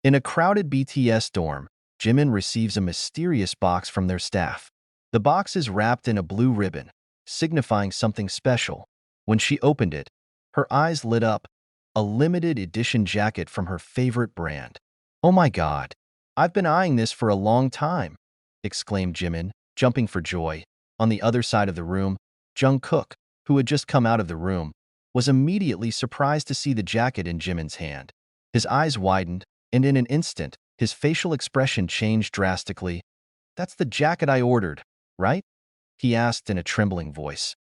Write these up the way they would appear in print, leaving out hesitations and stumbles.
In a crowded BTS dorm, Jimin receives a mysterious box from their staff. The box is wrapped in a blue ribbon, signifying something special. When she opened it, her eyes lit up, a limited edition jacket from her favorite brand. "Oh my God, I've been eyeing this for a long time," exclaimed Jimin, jumping for joy. On the other side of the room, Jungkook, who had just come out of the room, was immediately surprised to see the jacket in Jimin's hand. His eyes widened, and in an instant, his facial expression changed drastically. "That's the jacket I ordered, right?" he asked in a trembling voice.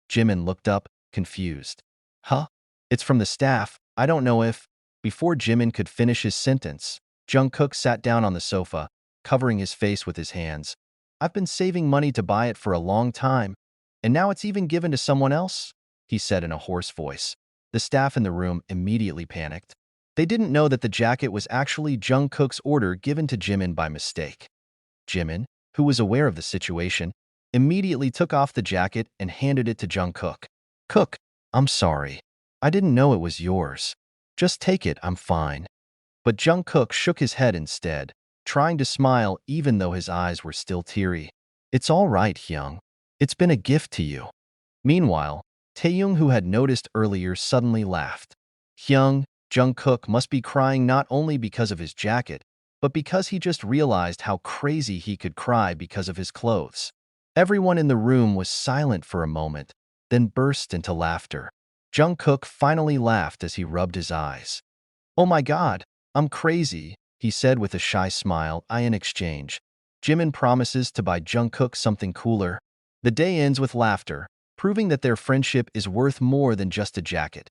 Jimin looked up, confused. "Huh? It's from the staff. I don't know if—" Before Jimin could finish his sentence, Jungkook sat down on the sofa, covering his face with his hands. "I've been saving money to buy it for a long time, and now it's even given to someone else," he said in a hoarse voice. The staff in the room immediately panicked. They didn't know that the jacket was actually Jungkook's order given to Jimin by mistake. Jimin, who was aware of the situation, immediately took off the jacket and handed it to Jungkook. "Cook, I'm sorry. I didn't know it was yours. Just take it, I'm fine." But Jungkook shook his head instead, trying to smile even though his eyes were still teary. "It's all right, Hyung. It's been a gift to you." Meanwhile, Taeyong, who had noticed earlier, suddenly laughed. "Hyung, Jungkook must be crying not only because of his jacket, but because he just realized how crazy he could cry because of his clothes." Everyone in the room was silent for a moment, then burst into laughter. Jungkook finally laughed as he rubbed his eyes. "Oh my God, I'm crazy," he said with a shy smile. In exchange, Jimin promises to buy Jungkook something cooler. The day ends with laughter, proving that their friendship is worth more than just a jacket.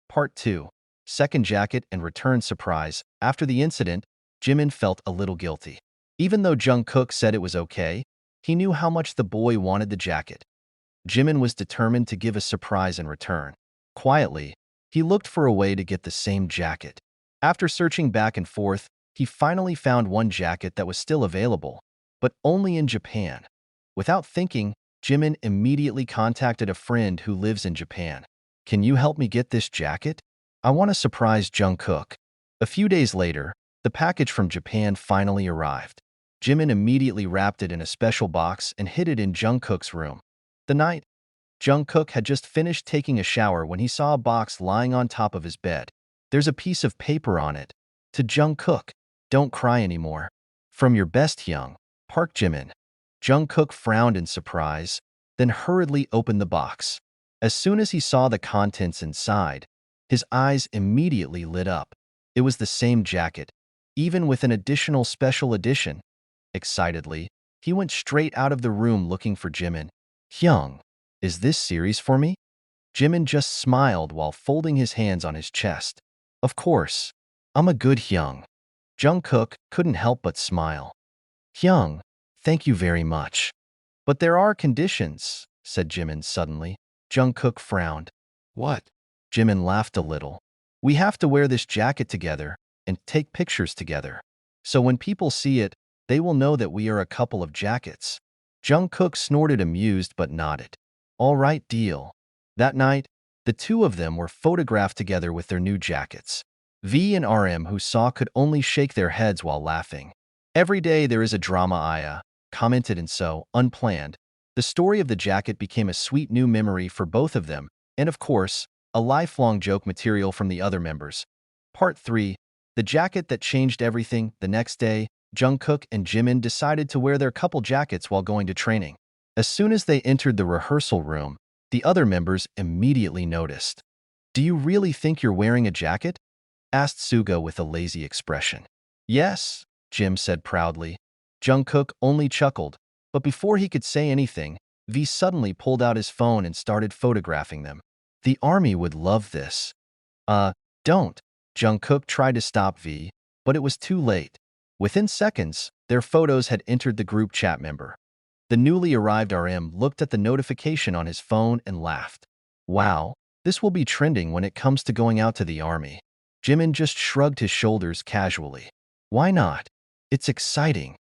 Part 2. Second jacket and return surprise. After the incident, Jimin felt a little guilty. Even though Jungkook said it was okay, he knew how much the boy wanted the jacket. Jimin was determined to give a surprise in return. Quietly, he looked for a way to get the same jacket. After searching back and forth, he finally found one jacket that was still available, but only in Japan. Without thinking, Jimin immediately contacted a friend who lives in Japan. "Can you help me get this jacket? I want to surprise Jungkook." A few days later, the package from Japan finally arrived. Jimin immediately wrapped it in a special box and hid it in Jungkook's room. The night, Jungkook had just finished taking a shower when he saw a box lying on top of his bed. "There's a piece of paper on it. To Jungkook, don't cry anymore. From your best Hyung, Park Jimin." Jungkook frowned in surprise, then hurriedly opened the box. As soon as he saw the contents inside, his eyes immediately lit up. It was the same jacket, even with an additional special edition. Excitedly, he went straight out of the room looking for Jimin. "Hyung, is this series for me?" Jimin just smiled while folding his hands on his chest. "Of course. I'm a good Hyung." Jungkook couldn't help but smile. "Hyung, thank you very much. But there are conditions," said Jimin suddenly. Jungkook frowned. "What?" Jimin laughed a little. "We have to wear this jacket together and take pictures together. So when people see it, they will know that we are a couple of jackets." Jungkook snorted, amused, but nodded. "All right, deal." That night, the two of them were photographed together with their new jackets. V and RM, who saw, could only shake their heads while laughing. "Every day there is a drama," Aya commented, and so, unplanned, the story of the jacket became a sweet new memory for both of them, and of course, a lifelong joke material from the other members. Part 3. The jacket that changed everything. The next day, Jungkook and Jimin decided to wear their couple jackets while going to training. As soon as they entered the rehearsal room, the other members immediately noticed. "Do you really think you're wearing a jacket?" asked Suga with a lazy expression. "Yes," Jim said proudly. Jungkook only chuckled, but before he could say anything, V suddenly pulled out his phone and started photographing them. "The army would love this." Don't." Jungkook tried to stop V, but it was too late. Within seconds, their photos had entered the group chat member. The newly arrived RM looked at the notification on his phone and laughed. "Wow, this will be trending when it comes to going out to the army." Jimin just shrugged his shoulders casually. "Why not? It's exciting."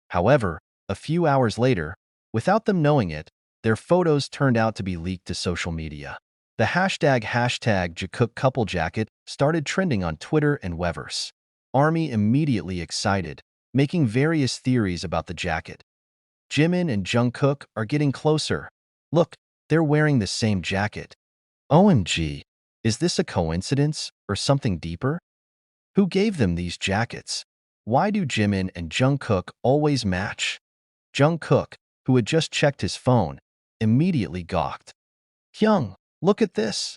However, a few hours later, without them knowing it, their photos turned out to be leaked to social media. The hashtag Jungkook couple jacket started trending on Twitter and Weverse. Army immediately excited, making various theories about the jacket. Jimin and Jungkook are getting closer. Look, they're wearing the same jacket. OMG, is this a coincidence or something deeper? Who gave them these jackets? Why do Jimin and Jungkook always match? Jungkook, who had just checked his phone, immediately gawked. Hyung, look at this.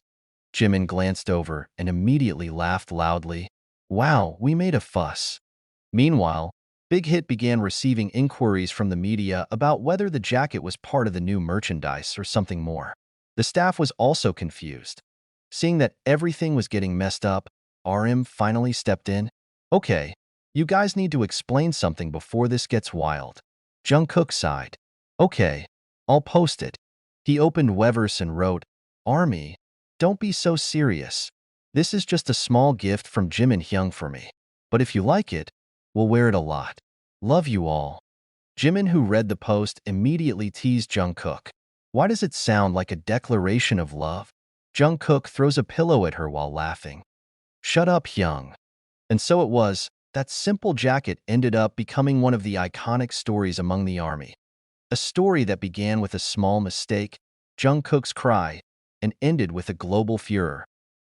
Jimin glanced over and immediately laughed loudly. Wow, we made a fuss. Meanwhile, Big Hit began receiving inquiries from the media about whether the jacket was part of the new merchandise or something more. The staff was also confused. Seeing that everything was getting messed up, RM finally stepped in. Okay, you guys need to explain something before this gets wild. Jungkook sighed. Okay, I'll post it. He opened Weverse and wrote, Army, don't be so serious. This is just a small gift from Jim and Hyung for me. But if you like it, we'll wear it a lot. Love you all. Jimin, who read the post, immediately teased Jungkook. Why does it sound like a declaration of love? Jungkook throws a pillow at her while laughing. Shut up, Hyung. And so it was, that simple jacket ended up becoming one of the iconic stories among the army. A story that began with a small mistake, Jungkook's cry, and ended with a global furor.